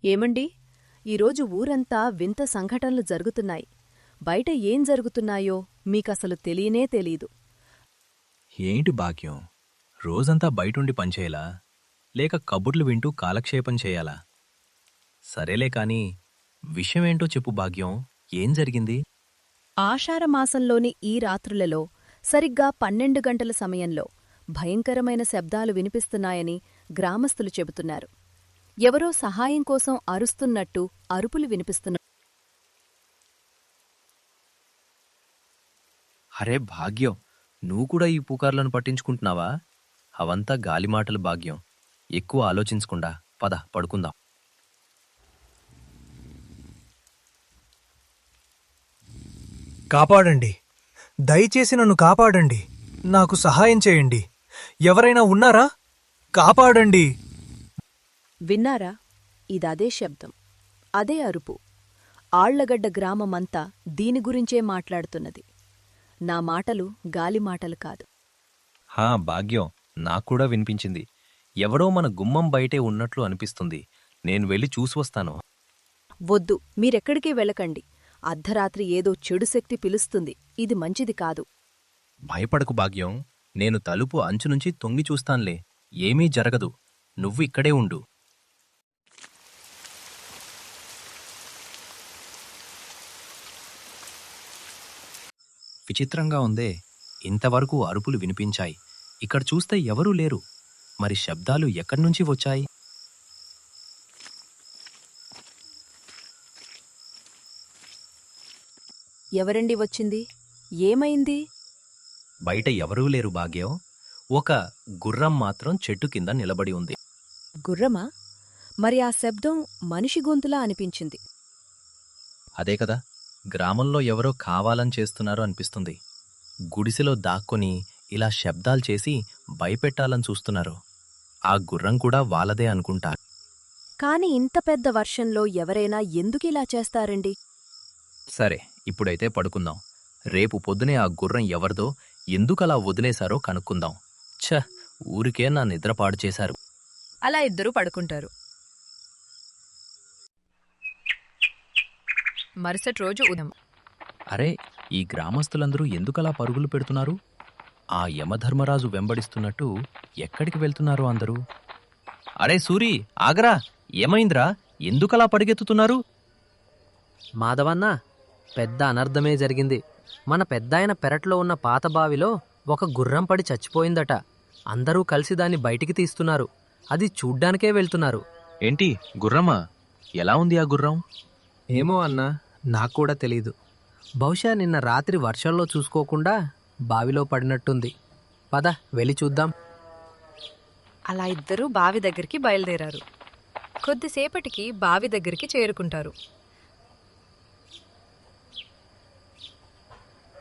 ఏమండి, ఈరోజు ఊరంతా వింత సంఘటనలు జరుగుతున్నాయి. బయట ఏం జరుగుతున్నాయో మీకసలు తెలియనే తెలీదు. ఏంటి భాగ్యం? రోజంతా బయటుండి పనిచేయాలా? లేక కబుర్లు వింటూ కాలక్షేపం చేయాలా? సరేలే కాని విషయమేంటో చెప్పు భాగ్యం. ఏం జరిగింది? ఆషాఢమాసంలోని ఈ రాత్రులలో సరిగ్గా 12 గంటల సమయంలో భయంకరమైన శబ్దాలు వినిపిస్తున్నాయని గ్రామస్తులు చెబుతున్నారు. ఎవరో సహాయం కోసం అరుస్తున్నట్టు అరుపులు వినిపిస్తున్నాయి. అరే భాగ్యం, నువ్వు కూడా ఈ పుకార్లను పట్టించుకుంటున్నావా? అవంతా గాలిమాటలు భాగ్యం. ఎక్కువ ఆలోచించకుండా పద పడుకుందాం. కాపాడండి, దయచేసి నన్ను కాపాడండి. నాకు సహాయం చేయండి. ఎవరైనా ఉన్నారా? కాపాడండి. విన్నారా? ఇదదే శబ్దం, అదే అరుపు. ఆళ్లగడ్డ గ్రామమంతా దీని గురించే మాట్లాడుతున్నది. నా మాటలు గాలిమాటలు కాదు. హా భాగ్యం, నాక్కూడా వినిపించింది. ఎవరో మన గుమ్మం బయటే ఉన్నట్లు అనిపిస్తుంది. నేను వెళ్ళి చూసివస్తాను. వద్దు, మీరెక్కడికి వెళ్ళకండి. అర్ధరాత్రి ఏదో చెడు శక్తి పిలుస్తుంది. ఇది మంచిది కాదు. భయపడకు భాగ్యం, నేను తలుపు అంచునుంచి తొంగి చూస్తాన్లే. ఏమీ జరగదు. నువ్వు ఇక్కడే ఉండు. విచిత్రంగా ఉందే, ఇంతవరకు అరుపులు వినిపించాయి. ఇక్కడ చూస్తే ఎవరూ లేరు. మరి శబ్దాలు ఎక్కడ్నుంచి వచ్చాయి? ఎవరండి వచ్చింది? ఏమైంది? బయట ఎవరూ లేరు భాగ్యం. ఒక గుర్రం మాత్రం చెట్టు కింద నిలబడి ఉంది. గుర్రమా? మరి ఆ శబ్దం మనిషి గొంతులా అనిపించింది. అదే కదా, గ్రామంలో ఎవరో కావాలని చేస్తున్నారు అనిపిస్తుంది. గుడిసెలో దాక్కొని ఇలా శబ్దాలు చేసి భయపెట్టాలని చూస్తున్నారు. ఆ గుర్రం కూడా వాళ్ళదే అనుకుంటా. కాని ఇంత పెద్ద వర్షంలో ఎవరైనా ఎందుకిలా చేస్తారండి? సరే, ఇప్పుడైతే పడుకుందాం. రేపు పొద్దునే ఆ గుర్రం ఎవరిదో, ఎందుకలా వదిలేశారో కనుక్కుందాం. ఛ, ఊరికే నా నిద్ర పాడు చేశారు. అలా ఇద్దరూ పడుకుంటారు. మరుసటి రోజు ఉదయం. అరే, ఈ గ్రామస్తులందరూ ఎందుకలా పరుగులు పెడుతున్నారు? ఆ యమధర్మరాజు వెంబడిస్తున్నట్టు ఎక్కడికి వెళ్తున్నారు అందరూ? అరే సూరి, ఆగరా! ఏమైంద్రా? ఎందుకలా పరిగెత్తుతున్నారు? మాధవన్నా, పెద్ద అనర్థమే జరిగింది. మన పెద్దాయన పెరట్లో ఉన్న పాత బావిలో ఒక గుర్రం పడి చచ్చిపోయిందట. అందరూ కలిసి దాన్ని బయటికి తీస్తున్నారు. అది చూడ్డానికే వెళ్తున్నారు. ఏంటి, గుర్రమా? ఎలా ఉంది ఆ గుర్రం? ఏమో అన్నా, నాక్కూడా తెలీదు. బహుశా నిన్న రాత్రి వర్షంలో చూసుకోకుండా బావిలో పడినట్టుంది. పద వెళ్ళి చూద్దాం. అలా ఇద్దరూ బావి దగ్గరికి బయలుదేరారు. కొద్దిసేపటికి బావి దగ్గరికి చేరుకుంటారు.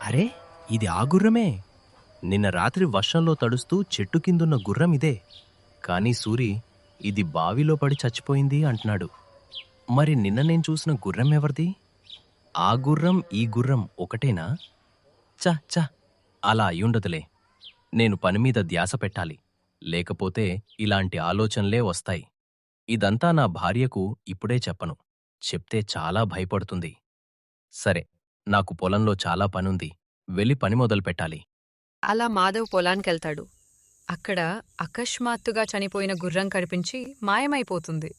అరే, ఇది ఆ గుర్రమే. నిన్న రాత్రి వర్షంలో తడుస్తూ చెట్టు కిందున్న గుర్రం ఇదే. కానీ సూరి, ఇది బావిలో పడి చచ్చిపోయింది అంటున్నాడు. మరి నిన్న నేను చూసిన గుర్రం ఎవరిది? ఆ గుర్రం ఈ గుర్రం ఒకటేనా? చ అలా అయ్యుండదులే. నేను పనిమీద ధ్యాస పెట్టాలి. లేకపోతే ఇలాంటి ఆలోచనలే వస్తాయి. ఇదంతా నా భార్యకు ఇప్పుడే చెప్పను. చెప్తే చాలా భయపడుతుంది. సరే, నాకు పొలంలో చాలా పనుంది. వెళ్ళి పని మొదలుపెట్టాలి. అలా మాధవ్ పొలానికెళ్తాడు. అక్కడ అకస్మాత్తుగా చనిపోయిన గుర్రం కనిపించి మాయమైపోతుంది.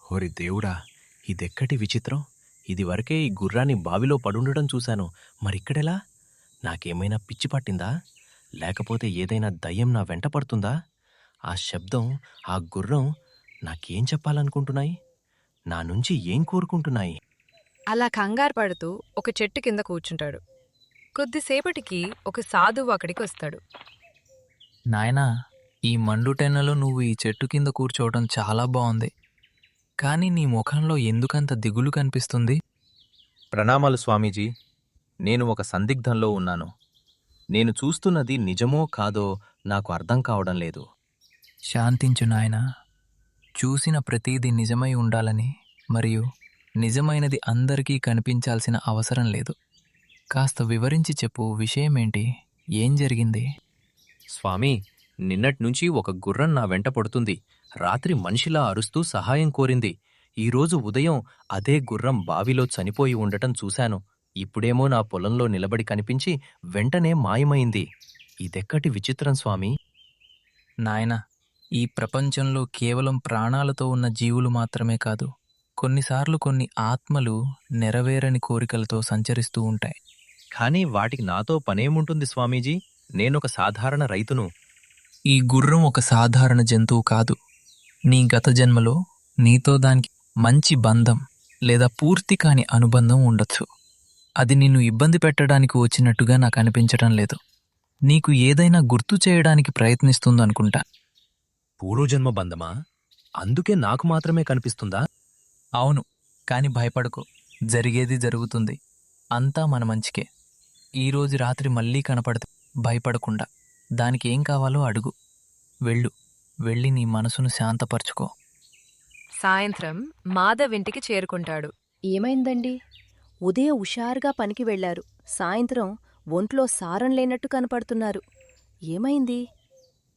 ఓరి దేవుడా, ఇదెక్కటి విచిత్రం! ఇదివరకే ఈ గుర్రాన్ని బావిలో పడుండడం చూశాను. మరిక్కడెలా? నాకేమైనా పిచ్చి పట్టిందా? లేకపోతే ఏదైనా దయ్యం నా వెంట పడుతుందా? ఆ శబ్దం, ఆ గుర్రం నాకేం చెప్పాలనుకుంటున్నాయి? నా నుంచి ఏం కోరుకుంటున్నాయి? అలా కంగారు పడుతూ ఒక చెట్టు కింద కూర్చుంటాడు. కొద్దిసేపటికి ఒక సాధువు అక్కడికి వస్తాడు. నాయనా, ఈ మండుటెన్నలో నువ్వు ఈ చెట్టు కింద కూర్చోవటం చాలా బాగుంది. కానీ నీ ముఖంలో ఎందుకంత దిగులు కనిపిస్తుంది? ప్రణామాలు స్వామీజీ. నేను ఒక సందిగ్ధంలో ఉన్నాను. నేను చూస్తున్నది నిజమో కాదో నాకు అర్థం కావడం లేదు. శాంతించు నాయనా. చూసిన ప్రతీది నిజమై ఉండాలని, మరియు నిజమైనది అందరికీ కనిపించాల్సిన అవసరం లేదు. కాస్త వివరించి చెప్పు, విషయమేంటి? ఏం జరిగింది? స్వామీ, నిన్నట్నుంచి ఒక గుర్రం నా వెంట పడుతుంది. రాత్రి మనిషిలా అరుస్తూ సహాయం కోరింది. ఈరోజు ఉదయం అదే గుర్రం బావిలో చనిపోయి ఉండటం చూశాను. ఇప్పుడేమో నా పొలంలో నిలబడి కనిపించి వెంటనే మాయమైంది. ఇదెక్కటి విచిత్రం స్వామీ. నాయనా, ఈ ప్రపంచంలో కేవలం ప్రాణాలతో ఉన్న జీవులు మాత్రమే కాదు, కొన్నిసార్లు కొన్ని ఆత్మలు నెరవేరని కోరికలతో సంచరిస్తూ ఉంటాయి. కానీ వాటికి నాతో పనేముంటుంది స్వామీజీ? నేనొక సాధారణ రైతును. ఈ గుర్రం ఒక సాధారణ జంతువు కాదు. నీ గత జన్మలో నీతో దానికి మంచి బంధం లేదా పూర్తి కాని అనుబంధం ఉండొచ్చు. అది నిన్ను ఇబ్బంది పెట్టడానికి వచ్చినట్టుగా నాకు అనిపించటం లేదు. నీకు ఏదైనా గుర్తు చేయడానికి ప్రయత్నిస్తుందనుకుంటా. పూర్వజన్మ బంధమా? అందుకే నాకు మాత్రమే కనిపిస్తుందా? అవును, కాని భయపడకు, జరిగేది జరుగుతుంది. అంతా మన మంచికే. ఈరోజు రాత్రి మళ్ళీ కనపడితే భయపడకుండా దానికి ఏం కావాలో అడుగు. వెళ్ళి నీ మనసును శాంతపరచుకో. సాయంత్రం మాధవ్ ఇంటికి చేరుకుంటాడు. ఏమైందండి? ఉదయం హుషారుగా పనికి వెళ్లారు. సాయంత్రం ఒంట్లో సారం లేనట్టు కనపడుతున్నారు. ఏమైంది?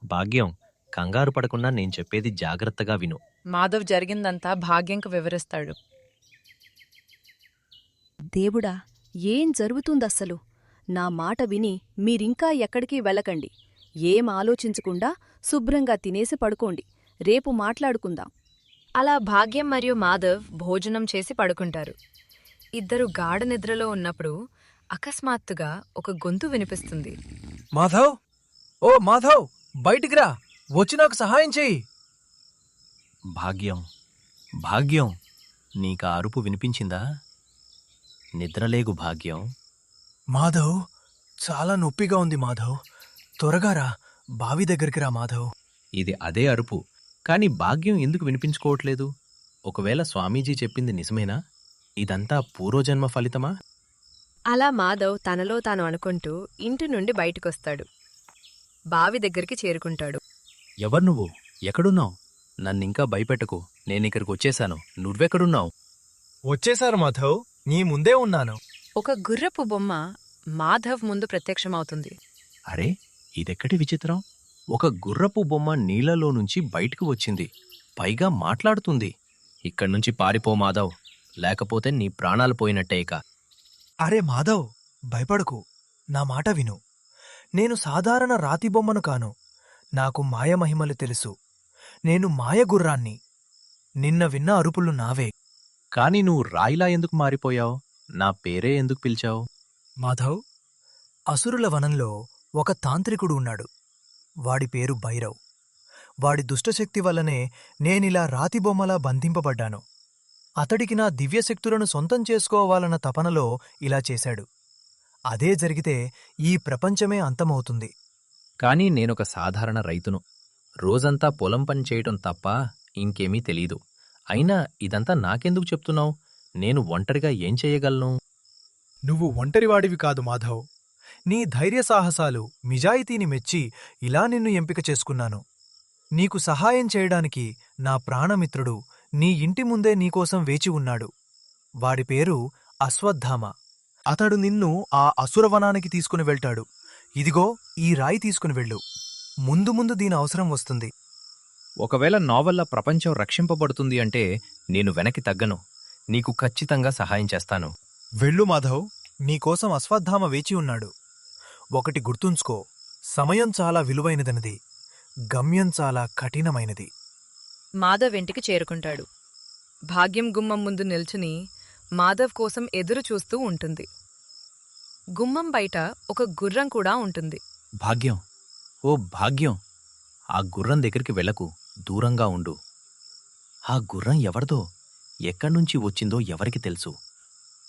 భాగ్యం, కంగారు పడకుండా నేను చెప్పేది జాగ్రత్తగా విను. మాధవ్ జరిగిందంతా భాగ్యంకు వివరిస్తాడు. దేవుడా, ఏం జరుగుతుందస్సలు? నా మాట విని మీరింకా ఎక్కడికి వెళ్ళకండి. ఏం ఆలోచించకుండా శుభ్రంగా తినేసి పడుకోండి. రేపు మాట్లాడుకుందాం. అలా భాగ్యం మరియు మాధవ్ భోజనం చేసి పడుకుంటారు. ఇద్దరు గాఢ నిద్రలో ఉన్నప్పుడు అకస్మాత్తుగా ఒక గొంతు వినిపిస్తుంది. మాధవ్, ఓ మాధవ్, బయటికి రా. వచ్చి నాకు సహాయం చెయ్యి. భాగ్యం, నీకా అరుపు వినిపించిందా? నిద్రలేగు భాగ్యం. మాధవ్, చాలా నొప్పిగా ఉంది మాధవ్. త్వరగా రా, బావి దగ్గరికి రా మాధవ్. ఇది అదే అరుపు. కాని భాగ్యం ఎందుకు వినిపించుకోవట్లేదు? ఒకవేళ స్వామీజీ చెప్పింది నిజమేనా? ఇదంతా పూర్వజన్మ ఫలితమా? అలా మాధవ్ తనలో తాను అనుకుంటూ ఇంటి నుండి బయటకొస్తాడు. బావి దగ్గరికి చేరుకుంటాడు. ఎవరు నువ్వు? ఎక్కడున్నావు? నన్నింకా భయపెట్టకు. నేనిక్కడికి వచ్చేశాను. నువ్వెక్కడున్నావు? వచ్చేశారు మాధవ్, నీ ముందే ఉన్నాను. ఒక గుర్రపు బొమ్మ మాధవ్ ముందు ప్రత్యక్షమవుతుంది. అరే, ఇదెక్కడి విచిత్రం? ఒక గుర్రపు బొమ్మ నీళ్లలో నుంచి బయటకు వచ్చింది. పైగా మాట్లాడుతుంది. ఇక్కడ్నుంచి పారిపో మాధవ్, లేకపోతే నీ ప్రాణాలు పోయినట్టే ఇక. అరే మాధవ్, భయపడకు, నా మాట విను. నేను సాధారణ రాతి బొమ్మను కాను. నాకు మాయమహిమలు తెలుసు. నేను మాయగుర్రాన్ని. నిన్న విన్న అరుపులు నావే. కాని నువ్వు రాయిలా ఎందుకు మారిపోయావు? నా పేరే ఎందుకు పిలిచావు? మాధవ్, అసురుల వనంలో ఒక తాంత్రికుడు ఉన్నాడు. వాడి పేరు భైరవ్. వాడి దుష్టశక్తి వల్లనే నేనిలా రాతి బొమ్మలా బంధింపబడ్డాను. అతడికి నా దివ్యశక్తులను సొంతం చేసుకోవాలన్న తపనలో ఇలా చేశాడు. అదే జరిగితే ఈ ప్రపంచమే అంతమవుతుంది. కానీ నేనొక సాధారణ రైతును. రోజంతా పొలం పని చేయటం తప్ప ఇంకేమీ తెలీదు. అయినా ఇదంతా నాకెందుకు చెప్తున్నావు? నేను ఒంటరిగా ఏం చెయ్యగలను? నువ్వు ఒంటరివాడివి కాదు మాధవ్. నీ ధైర్యసాహసాలు, నిజాయితీని మెచ్చి ఇలా నిన్ను ఎంపిక చేసుకున్నాను. నీకు సహాయం చేయడానికి నా ప్రాణమిత్రుడు నీ ఇంటి ముందే నీకోసం వేచి ఉన్నాడు. వాడి పేరు అశ్వత్థామ. అతడు నిన్ను ఆ అసురవనానికి తీసుకుని వెళ్తాడు. ఇదిగో ఈ రాయి తీసుకుని వెళ్ళు. ముందు ముందు దీని అవసరం వస్తుంది. ఒకవేళ నా వల్ల ప్రపంచం రక్షింపబడుతుంది అంటే నేను వెనక్కి తగ్గను. నీకు ఖచ్చితంగా సహాయం చేస్తాను. వెళ్ళు మాధవ్, నీకోసం అశ్వత్థామ వేచి ఉన్నాడు. ఒకటి గుర్తుంచుకో, సమయం చాలా విలువైనదన్నది, గమ్యం చాలా కఠినమైనది. మాధవ్ ఇంటికి చేరుకుంటాడు. భాగ్యం గుమ్మం ముందు నిల్చుని మాధవ్ కోసం ఎదురు చూస్తూ ఉంటుంది. గుమ్మం బయట ఒక గుర్రం కూడా ఉంటుంది. భాగ్యం, ఓ భాగ్యం, ఆ గుర్రం దగ్గరికి వెళ్ళకు, దూరంగా ఉండు. ఆ గుర్రం ఎవరిదో, ఎక్కడ్నుంచి వచ్చిందో ఎవరికి తెలుసు?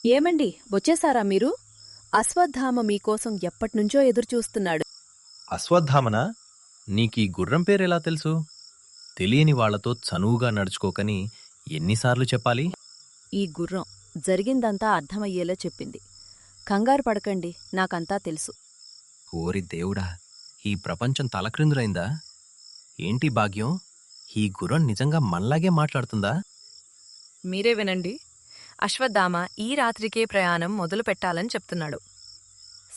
ఏమండి, వచ్చేశారా మీరు? అశ్వత్థామ మీకోసం ఎప్పట్నుంచో ఎదురుచూస్తున్నాడు. అశ్వత్థామనా? నీకీ గుర్రం పేరెలా తెలుసు? తెలియని వాళ్లతో చనువుగా నడుచుకోకని ఎన్నిసార్లు చెప్పాలి? ఈ గుర్రం జరిగిందంతా అర్థమయ్యేలా చెప్పింది. కంగారు పడకండి, నాకంతా తెలుసు. ఓరి దేవుడా, ఈ ప్రపంచం తలక్రిందులైందా? ఏంటి భాగ్యం, ఈ గుర్రం నిజంగా మనలాగే మాట్లాడుతుందా? మీరే వినండి. అశ్వత్థామ ఈ రాత్రికే ప్రయాణం మొదలు పెట్టాలని చెప్తున్నాడు.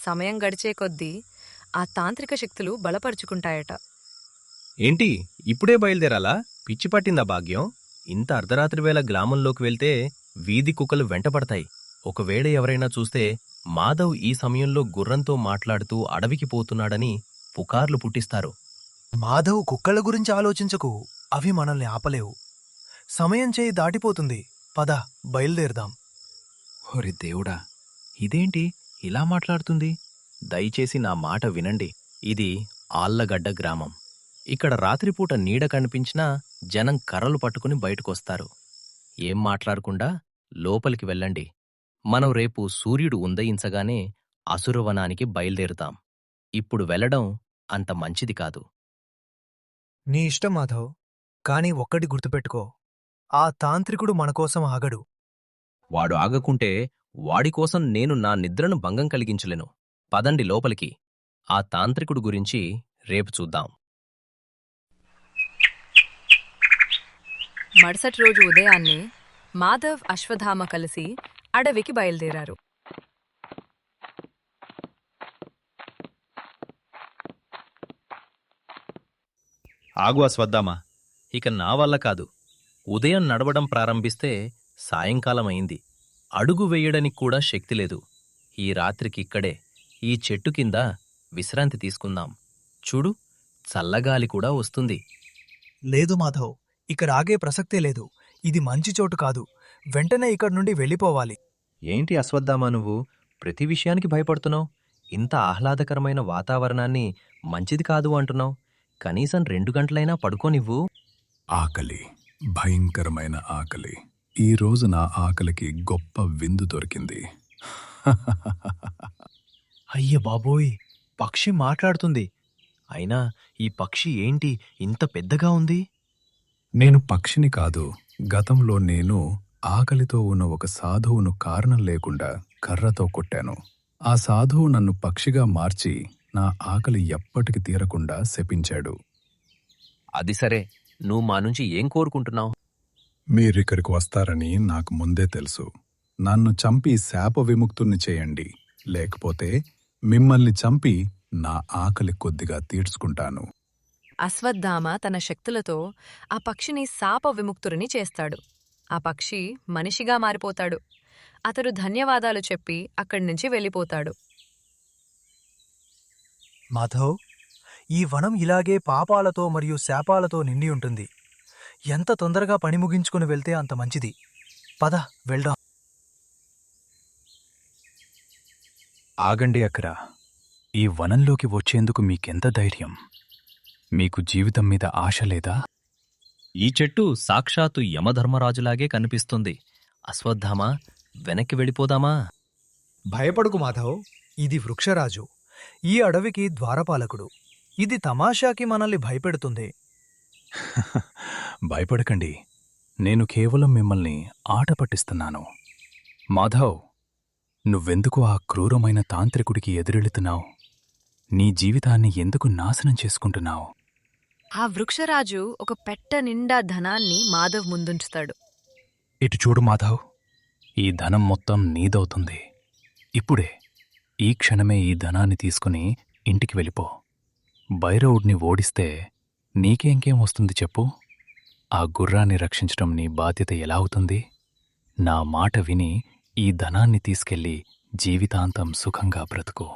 సమయం గడిచే కొద్దీ ఆ తాంత్రిక శక్తులు బలపరుచుకుంటాయట. ఏంటి, ఇప్పుడే బయలుదేరాలా? పిచ్చి పట్టిందా భాగ్యం? ఇంత అర్ధరాత్రి వేళ గ్రామంలోకి వెళ్తే వీధి కుక్కలు వెంటపడతాయి. ఒకవేళ ఎవరైనా చూస్తే మాధవ్ ఈ సమయంలో గుర్రంతో మాట్లాడుతూ అడవికి పోతున్నాడని పుకార్లు పుట్టిస్తారు. మాధవ్, కుక్కల గురించి ఆలోచించకు, అవి మనల్ని ఆపలేవు. సమయం చేయి దాటిపోతుంది. పద, బయలుదేరదాం. ఒరి దేవుడా, ఇదేంటి ఇలా మాట్లాడుతుంది? దయచేసి నా మాట వినండి. ఇది ఆళ్లగడ్డ గ్రామం. ఇక్కడ రాత్రిపూట నీడ కనిపించినా జనం కర్రలు పట్టుకుని బయటకొస్తారు. ఏం మాట్లాడకుండా లోపలికి వెళ్ళండి. మనం రేపు సూర్యుడు ఉదయించగానే అసురవనానికి బయలుదేరుతాం. ఇప్పుడు వెళ్ళడం అంత మంచిది కాదు. నీ ఇష్టం మాధవ్, కాని ఒక్కటి గుర్తుపెట్టుకో, ఆ తాంత్రికుడు మనకోసం ఆగడు. వాడు ఆగకుంటే వాడికోసం నేను నా నిద్రను భంగం కలిగించలేను. పదండి లోపలికి. ఆ తాంత్రికుడు గురించి రేపు చూద్దాం. మరుసటి రోజు ఉదయాన్నే మాధవ్, అశ్వత్థామ కలిసి అడవికి బయలుదేరారు. ఆగు అశ్వత్థామా, ఇక నా వల్ల కాదు. ఉదయం నడవడం ప్రారంభిస్తే సాయంకాలం అయింది. అడుగు వెయ్యడానికి కూడా శక్తి లేదు. ఈ రాత్రికిక్కడే ఈ చెట్టు కింద విశ్రాంతి తీసుకుందాం. చూడు, చల్లగాలి కూడా వస్తుంది. లేదు మాధవ్, ఇక్కడ ఆగే ప్రసక్తే లేదు. ఇది మంచి చోటు కాదు. వెంటనే ఇక్కడి నుండి వెళ్ళిపోవాలి. ఏంటి అశ్వత్థామా, నువ్వు ప్రతి విషయానికి భయపడుతున్నావు? ఇంత ఆహ్లాదకరమైన వాతావరణాన్ని మంచిది కాదు అంటున్నావు. కనీసం 2 గంటలైనా పడుకోనివ్వు. ఆకలి, భయంకరమైన ఆకలి. ఈ రోజు నా ఆకలికి గొప్ప విందు దొరికింది. అయ్య బాబోయ్, పక్షి మాట్లాడుతుంది. అయినా ఈ పక్షి ఏంటి ఇంత పెద్దగా ఉంది? నేను పక్షిని కాదు. గతంలో నేను ఆకలితో ఉన్న ఒక సాధువును కారణం లేకుండా కర్రతో కొట్టాను. ఆ సాధువు నన్ను పక్షిగా మార్చి నా ఆకలి ఎప్పటికి తీరకుండా శపించాడు. అది సరే, నువ్వు మా నుంచి ఏం కోరుకుంటున్నావు? మీరిక్కడికి వస్తారని నాకు ముందే తెలుసు. నన్ను చంపి శాప విముక్తుణ్ణి చేయండి, లేకపోతే మిమ్మల్ని చంపి నా ఆకలి కొద్దిగా తీర్చుకుంటాను. అశ్వత్థామ తన శక్తులతో ఆ పక్షిని శాప విముక్తురిని చేస్తాడు. ఆ పక్షి మనిషిగా మారిపోతాడు. అతడు ధన్యవాదాలు చెప్పి అక్కడి నుంచి వెళ్ళిపోతాడు. మాధవ్, ఈ వనం ఇలాగే పాపాలతో మరియు శాపాలతో నిండి ఉంటుంది. ఎంత తొందరగా పని ముగించుకుని వెళ్తే అంత మంచిది. పద, వెళ్దాం. ఆగండి అక్కడ. ఈ వనంలోకి వచ్చేందుకు మీకెంత ధైర్యం? మీకు జీవితం మీద ఆశ లేదా? ఈ చెట్టు సాక్షాత్తు యమధర్మరాజులాగే కనిపిస్తుంది. అశ్వత్థామా, వెనక్కి వెళ్ళిపోదామా? భయపడుకు మాధవ్, ఇది వృక్షరాజు. ఈ అడవికి ద్వారపాలకుడు. ఇది తమాషాకి మనల్ని భయపెడుతుంది. భయపడకండి, నేను కేవలం మిమ్మల్ని ఆట పట్టిస్తున్నాను. మాధవ్, నువ్వెందుకు ఆ క్రూరమైన తాంత్రికుడికి ఎదురెళుతున్నావు? నీ జీవితాన్ని ఎందుకు నాశనం చేసుకుంటున్నావు? ఆ వృక్షరాజు ఒక పెట్ట నిండా ధనాన్ని మాధవ్ ముందుంచుతాడు. ఇటు చూడు మాధవ్, ఈ ధనం మొత్తం నీదవుతుంది. ఇప్పుడే, ఈ క్షణమే ఈ ధనాన్ని తీసుకుని ఇంటికి వెళ్ళిపో. భైరవుడిని ఓడిస్తే నీకేంకేం వస్తుంది చెప్పు? ఆ గుర్రాన్ని రక్షించటం నీ బాధ్యత ఎలా అవుతుంది? నా మాట విని ఈ ధనాన్ని తీసుకెళ్లి జీవితాంతం సుఖంగా బ్రతుకో.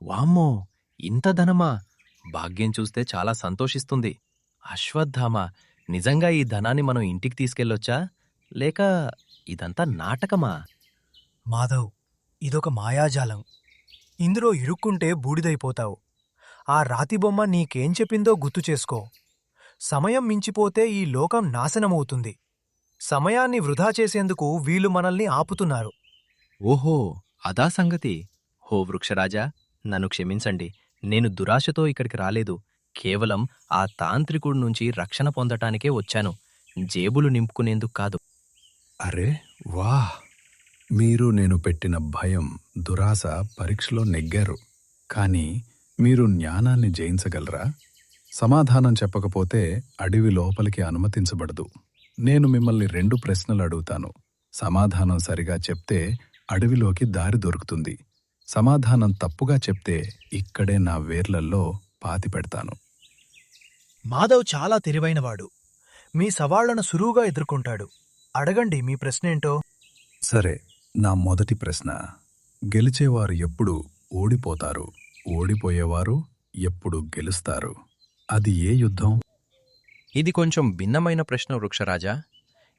వామ్మో, ఇంత ధనమా? భాగ్యం చూస్తే చాలా సంతోషిస్తుంది. అశ్వత్థామా, నిజంగా ఈ ధనాన్ని మనం ఇంటికి తీసుకెళ్ళొచ్చా, లేక ఇదంతా నాటకమా? మాధవ్, ఇదొక మాయాజాలం. ఇందులో ఇరుక్కుంటే బూడిదైపోతావు. ఆ రాతిబొమ్మ నీకేం చెప్పిందో గుర్తు చేసుకో. సమయం మించిపోతే ఈ లోకం నాశనమవుతుంది. సమయాన్ని వృధా చేసేందుకు వీళ్ళు మనల్ని ఆపుతున్నారు. ఓహో, అదా సంగతి. హో వృక్షరాజా, నన్ను క్షమించండి. నేను దురాశతో ఇక్కడికి రాలేదు. కేవలం ఆ తాంత్రికుడి నుంచి రక్షణ పొందటానికే వచ్చాను, జేబులు నింపుకునేందుకు కాదు. అరే వాహ్! మీరు నేను పెట్టిన భయం, దురాశ పరీక్షలో నెగ్గారు. కానీ మీరు జ్ఞానాన్ని జయించగలరా? సమాధానం చెప్పకపోతే అడవి లోపలికి అనుమతించబడదు. నేను మిమ్మల్ని 2 ప్రశ్నలు అడుగుతాను. సమాధానం సరిగా చెప్తే అడవిలోకి దారి దొరుకుతుంది. సమాధానం తప్పుగా చెప్తే ఇక్కడే నా వేర్లల్లో పాతిపెడతాను. మాధవ్ చాలా తెలివైనవాడు. మీ సవాళ్లను సులువుగా ఎదుర్కొంటాడు. అడగండి మీ ప్రశ్నేంటో. సరే, నా మొదటి ప్రశ్న. గెలిచేవారు ఎప్పుడు ఓడిపోతారు, ఓడిపోయేవారు ఎప్పుడు గెలుస్తారు? అది ఏ యుద్ధం? ఇది కొంచెం భిన్నమైన ప్రశ్న వృక్షరాజా.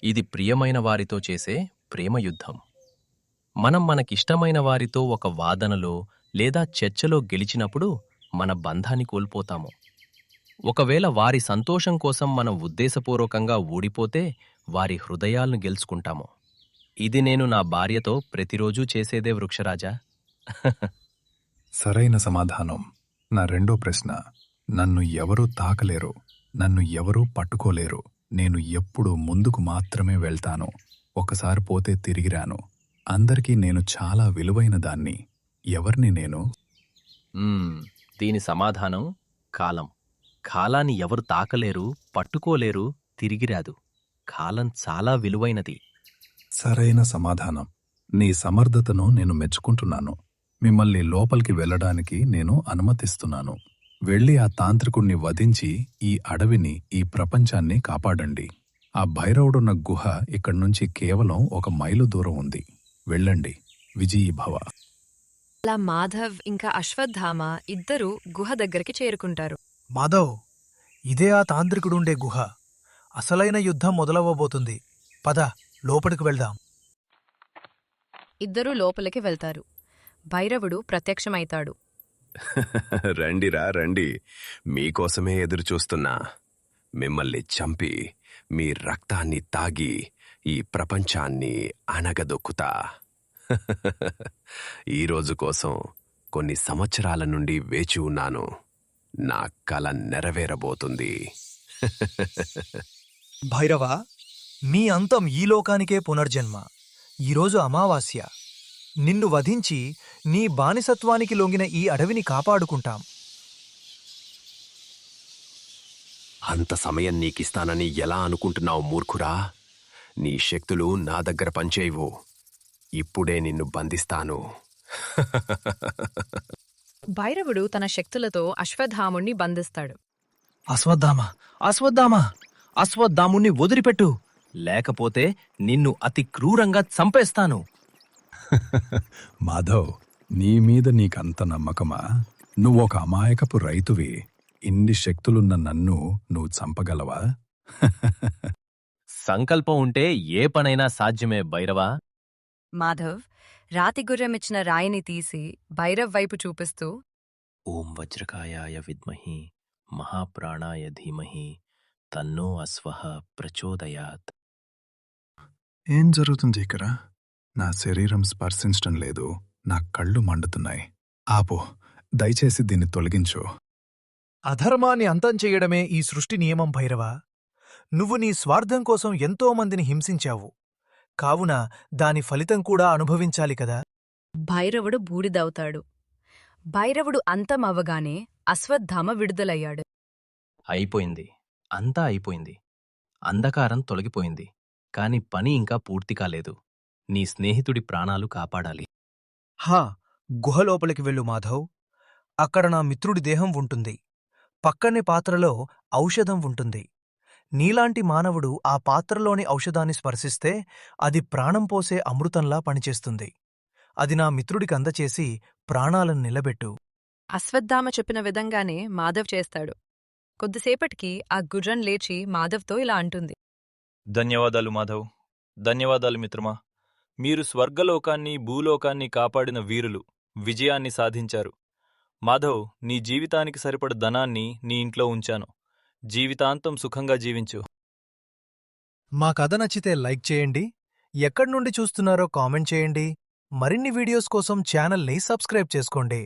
ఇది ప్రియమైన వారితో చేసే ప్రేమ యుద్ధం. మనం మనకిష్టమైన వారితో ఒక వాదనలో లేదా చర్చలో గెలిచినప్పుడు మన బంధాన్ని కోల్పోతాము. ఒకవేళ వారి సంతోషం కోసం మనం ఉద్దేశపూర్వకంగా ఓడిపోతే వారి హృదయాలను గెలుచుకుంటాము. ఇది నేను నా భార్యతో ప్రతిరోజూ చేసేదే వృక్షరాజా. సరైన సమాధానం. నా రెండో ప్రశ్న. నన్ను ఎవరూ తాకలేరు, నన్ను ఎవరూ పట్టుకోలేరు. నేను ఎప్పుడూ ముందుకు మాత్రమే వెళ్తాను. ఒకసారి పోతే తిరిగిరాను. అందరికీ నేను చాలా విలువైన దాన్ని. ఎవర్ని నేను? దీని సమాధానం కాలం. కాలాన్ని ఎవరు తాకలేరు, పట్టుకోలేరు, తిరిగిరాదు. కాలం చాలా విలువైనది. సరైన సమాధానం. నీ సమర్థతను నేను మెచ్చుకుంటున్నాను. మిమ్మల్ని లోపలికి వెళ్ళడానికి నేను అనుమతిస్తున్నాను. వెళ్ళి ఆ తాంత్రికుణ్ణి వధించి ఈ అడవిని, ఈ ప్రపంచాన్ని కాపాడండి. ఆ భైరవుడున్న గుహ ఇక్కడ్నుంచి కేవలం 1 మైలు దూరం ఉంది. వెళ్ళండి. విజయీభవ. అలా మాధవ్ ఇంకా అశ్వత్థామ ఇద్దరూ గుహ దగ్గరికి చేరుకుంటారు. మాధవ్, ఇదే ఆ తాంత్రికుడుండే గుహ. అసలైన యుద్ధం మొదలవ్వబోతుంది. పద, లోపలికి వెళ్దాం. ఇద్దరూ లోపలికి వెళ్తారు. భైరవుడు ప్రత్యక్షమైతాడు. రండిరా రండి, మీకోసమే ఎదురుచూస్తున్నా. మిమ్మల్ని చంపి మీ రక్తాన్ని తాగి ఈ ప్రపంచాన్ని అణగదొక్కుతా. ఈరోజు కోసం కొన్ని సంవత్సరాల నుండి వేచి ఉన్నాను. నా కల నెరవేరబోతుంది. భైరవా, మీ అంతం ఈ లోకానికే పునర్జన్మ. ఈరోజు అమావాస్య. నిన్ను వధించి నీ బానిసత్వానికి లొంగిన ఈ అడవిని కాపాడుకుంటాం. అంత సమయం నీకిస్తానని ఎలా అనుకుంటున్నావు మూర్ఖురా? నీ శక్తులు నా దగ్గర పనిచేయవు. ఇప్పుడే నిన్ను బంధిస్తాను. భైరవుడు తన శక్తులతో అశ్వత్థాముణ్ణి బంధిస్తాడు. అశ్వత్థాముణ్ణి వదిలిపెట్టు, లేకపోతే నిన్ను అతి క్రూరంగా చంపేస్తాను. మాధవ్, నీ మీద నీకంత నమ్మకమా? నువ్వొక అమాయకపు రైతువి. ఇన్ని శక్తులున్న నన్ను నువ్వు చంపగలవా? సంకల్పం ఉంటే ఏ పనైనా సాధ్యమే భైరవా. మాధవ్ రాతిగుర్రమిచ్చిన రాయిని తీసి భైరవ్ వైపు చూపిస్తూ, ఓం వజ్రకాయాయ విద్మహి మహాప్రాణాయ ధీమహి తన్నో అశ్వః ప్రచోదయాత్. ఏం జరుగుతుంది ఇక్కడ? నా శరీరం స్పర్శించటం లేదు. నా కళ్ళు మండుతున్నాయి. ఆపో, దయచేసి దీన్ని తొలగించు. అధర్మాన్ని అంతం చెయ్యడమే ఈ సృష్టి నియమం భైరవా. నువ్వు నీ స్వార్థం కోసం ఎంతో మందిని హింసించావు. కావున దాని ఫలితం కూడా అనుభవించాలి కదా. భైరవుడు బూడిదవుతాడు. భైరవుడు అంతమవ్వగానే అశ్వత్థామ విడుదలయ్యాడు. అయిపోయింది, అంతా అయిపోయింది. అంధకారం తొలగిపోయింది. కాని పని ఇంకా పూర్తి కాలేదు. నీ స్నేహితుడి ప్రాణాలు కాపాడాలి. హా, గుహలోపలికి వెళ్ళు మాధవ్. అక్కడ నా మిత్రుడి దేహం ఉంటుంది. పక్కనే పాత్రలో ఔషధం ఉంటుంది. నీలాంటి మానవుడు ఆ పాత్రలోని ఔషధాన్ని స్పర్శిస్తే అది ప్రాణం పోసే అమృతంలా పనిచేస్తుంది. అది నా మిత్రుడికి అందచేసి ప్రాణాలను నిలబెట్టు. అశ్వత్థామ చెప్పిన విధంగానే మాధవ్ చేస్తాడు. కొద్దిసేపటికి ఆ గుర్రం లేచి మాధవ్తో ఇలా అంటుంది. ధన్యవాదాలు మాధవ్. ధన్యవాదాలు మిత్రమా. మీరు స్వర్గలోకాన్ని, భూలోకాన్ని కాపాడిన వీరులు. విజయాన్ని సాధించారు. మాధవ్, నీ జీవితానికి సరిపడ ధనాన్ని నీ ఇంట్లో ఉంచాను. జీవితాంతం సుఖంగా జీవించు. మా కథ నచ్చితే లైక్ చేయండి. ఎక్కడి నుండి చూస్తున్నారో కామెంట్ చేయండి. మరిన్ని వీడియోస్ కోసం ఛానల్ని సబ్స్క్రైబ్ చేసుకోండి.